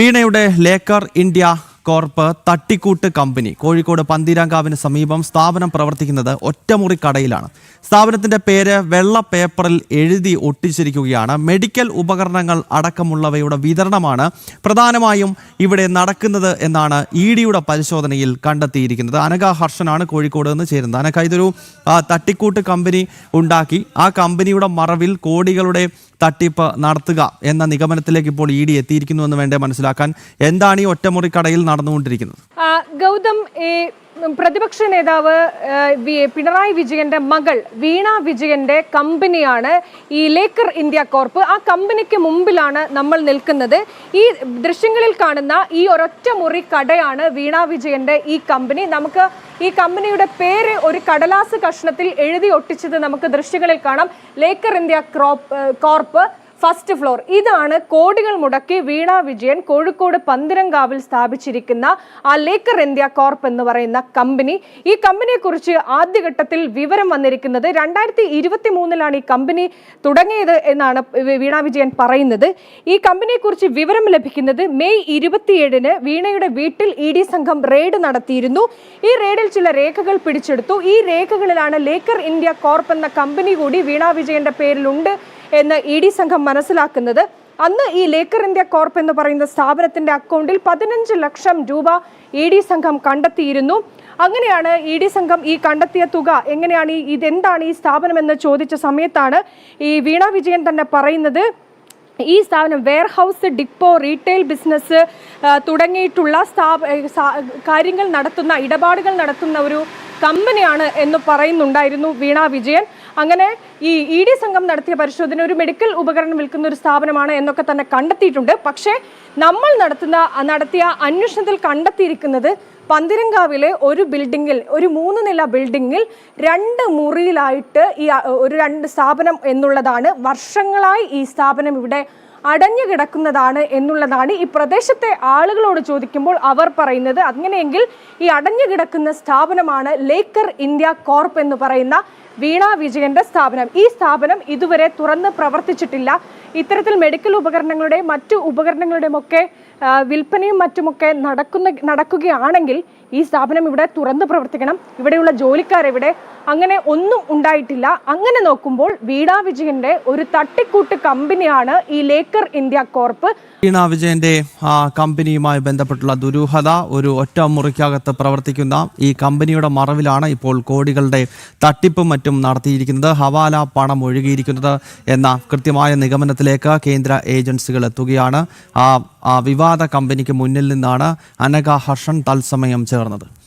വീണയുടെ Laker India corp തട്ടിക്കൂട്ട് company Kozhikode പന്തീരാങ്കാവിന് സമീപം സ്ഥാപനം പ്രവർത്തിക്കുന്നത് ഒറ്റമുറി കടയിലാണ്. സ്ഥാപനത്തിന്റെ പേര് വെള്ള പേപ്പറിൽ എഴുതി ഒട്ടിച്ചിരിക്കുകയാണ്. മെഡിക്കൽ ഉപകരണങ്ങൾ അടക്കമുള്ളവയുടെ വിതരണമാണ് പ്രധാനമായും ഇവിടെ നടക്കുന്നത് എന്നാണ് ഇഡിയുടെ പരിശോധനയിൽ കണ്ടെത്തിയിരിക്കുന്നത്. അനഘ ഹർഷനാണ് കോഴിക്കോട് നിന്ന് ചേരുന്നത്. അനഘ, ഇതൊരു തട്ടിക്കൂട്ട് കമ്പനി ഉണ്ടാക്കി ആ കമ്പനിയുടെ മറവിൽ കോടികളുടെ തട്ടിപ്പ് നടത്തുക എന്ന നിഗമനത്തിലേക്ക് ഇപ്പോൾ ഇഡി എത്തിയിരിക്കുന്നുവെന്ന് വേണ്ടേ മനസ്സിലാക്കാൻ. എന്താണ് ഈ ഒറ്റമുറി കടയിൽ നടന്നുകൊണ്ടിരിക്കുന്നത്? ഗൗതം, പ്രതിപക്ഷ നേതാവ് പിണറായി വിജയന്റെ മകൾ വീണ വിജയന്റെ കമ്പനിയാണ് ഈ ലേക്കർ ഇന്ത്യ കോർപ്പ്. ആ കമ്പനിക്ക് മുമ്പിലാണ് നമ്മൾ നിൽക്കുന്നത്. ഈ ദൃശ്യങ്ങളിൽ കാണുന്ന ഈ ഒരൊറ്റ മുറി കടയാണ് വീണ വിജയന്റെ ഈ കമ്പനി. നമുക്ക് ഈ കമ്പനിയുടെ പേര് ഒരു കടലാസ് കഷ്ണത്തിൽ എഴുതി ഒട്ടിച്ചത് നമുക്ക് ദൃശ്യങ്ങളിൽ കാണാം. Laker India corp first floor. ഇതാണ് കോടികൾ മുടക്കി വീണ വിജയൻ കോഴിക്കോട് പന്തീരാങ്കാവിൽ സ്ഥാപിച്ചിരിക്കുന്ന ആ ലേക്കർ ഇന്ത്യ കോർപ്പ് എന്ന് പറയുന്ന കമ്പനി. ഈ കമ്പനിയെ കുറിച്ച് ആദ്യഘട്ടത്തിൽ വിവരം വന്നിരിക്കുന്നത് 2023 ഈ കമ്പനി തുടങ്ങിയത് എന്നാണ് വീണ വിജയൻ പറയുന്നത്. ഈ കമ്പനിയെ കുറിച്ച് വിവരം ലഭിക്കുന്നത് മെയ് 27 വീണയുടെ വീട്ടിൽ ഇഡി സംഘം റെയ്ഡ് നടത്തിയിരുന്നു. ഈ റെയ്ഡിൽ ചില രേഖകൾ പിടിച്ചെടുത്തു. ഈ രേഖകളിലാണ് ലേക്കർ ഇന്ത്യ കോർപ്പ് എന്ന കമ്പനി കൂടി വീണ വിജയന്റെ പേരിലുണ്ട് എന്ന് ഇഡി സംഘം മനസ്സിലാക്കുന്നത്. അന്ന് ഈ ലേക്കർ ഇന്ത്യ കോർപ്പ് എന്ന് പറയുന്ന സ്ഥാപനത്തിന്റെ അക്കൗണ്ടിൽ 15 ലക്ഷം രൂപ ഇഡി സംഘം കണ്ടെത്തിയിരുന്നു. അങ്ങനെയാണ് ഇഡി സംഘം ഈ കണ്ടെത്തിയ തുക എങ്ങനെയാണ് ഇതെന്താണ് ഈ സ്ഥാപനം എന്ന് ചോദിച്ച സമയത്താണ് ഈ വീണ വിജയൻ തന്നെ പറയുന്നത് ഈ സ്ഥാപനം വെയർഹൗസ്, ഡിപ്പോ, റീറ്റെയിൽ ബിസിനസ് തുടങ്ങിയിട്ടുള്ള കാര്യങ്ങൾ നടത്തുന്ന, ഇടപാടുകൾ നടത്തുന്ന ഒരു കമ്പനിയാണ് എന്ന് പറയുന്നുണ്ടായിരുന്നു വീണ വിജയൻ. അങ്ങനെ ഈ ഇഡി സംഘം നടത്തിയ പരിശോധന ഒരു മെഡിക്കൽ ഉപകരണം വിൽക്കുന്ന ഒരു സ്ഥാപനമാണ് എന്നൊക്കെ തന്നെ കണ്ടെത്തിയിട്ടുണ്ട്. പക്ഷേ നമ്മൾ നടത്തിയ അന്വേഷണത്തിൽ കണ്ടെത്തിയിരിക്കുന്നത് പന്തീരാങ്കാവിലെ ഒരു ബിൽഡിങ്ങിൽ, ഒരു 3 നില ബിൽഡിങ്ങിൽ 2 മുറിയിലായിട്ട് ഈ ഒരു 2 സ്ഥാപനം എന്നുള്ളതാണ്. വർഷങ്ങളായി ഈ സ്ഥാപനം ഇവിടെ അടഞ്ഞു കിടക്കുന്നതാണ് എന്നുള്ളതാണ് ഈ പ്രദേശത്തെ ആളുകളോട് ചോദിക്കുമ്പോൾ അവർ പറയുന്നത്. അങ്ങനെയെങ്കിൽ ഈ അടഞ്ഞു കിടക്കുന്ന സ്ഥാപനമാണ് ലേക്കർ ഇന്ത്യ കോർപ്പ് എന്ന് പറയുന്ന വീണ വിജയന്റെ സ്ഥാപനം. ഈ സ്ഥാപനം ഇതുവരെ തുറന്ന് പ്രവർത്തിച്ചിട്ടില്ല. ഇത്തരത്തിൽ മെഡിക്കൽ ഉപകരണങ്ങളുടെയും മറ്റു ഉപകരണങ്ങളുടെയും ഒക്കെ വിൽപ്പനയും മറ്റുമൊക്കെ നടക്കുകയാണെങ്കിൽ ഈ സ്ഥാപനം ഇവിടെ തുറന്ന് പ്രവർത്തിക്കണം. ഇവിടെയുള്ള ജോലിക്കാരെവിടെ? അങ്ങനെ ഒന്നും ഉണ്ടായിട്ടില്ല. അങ്ങനെ നോക്കുമ്പോൾ വീണ വിജയന്റെ ഒരു തട്ടിക്കൂട്ട് കമ്പനിയാണ് ഈ ലേക്കർ ഇന്ത്യ കോർപ്പ്. വീണ വിജയന്റെ കമ്പനിയുമായി ബന്ധപ്പെട്ടുള്ള ദുരൂഹത, ഒരു ഒറ്റ മുറിക്കകത്ത് പ്രവർത്തിക്കുന്ന ഈ കമ്പനിയുടെ മറവിലാണ് ഇപ്പോൾ കോടികളുടെ തട്ടിപ്പും മറ്റും നടത്തിയിരിക്കുന്നത്, ഹവാല പണം ഒഴുകിയിരിക്കുന്നത് എന്ന കൃത്യമായ നിഗമനത്തിലേക്ക് കേന്ദ്ര ഏജൻസികൾ എത്തുകയാണ്. ആ വിവാദ കമ്പനിക്ക് മുന്നിൽ നിന്നാണ് അനഘ ഹർഷൻ തത്സമയം ചേർന്നത്.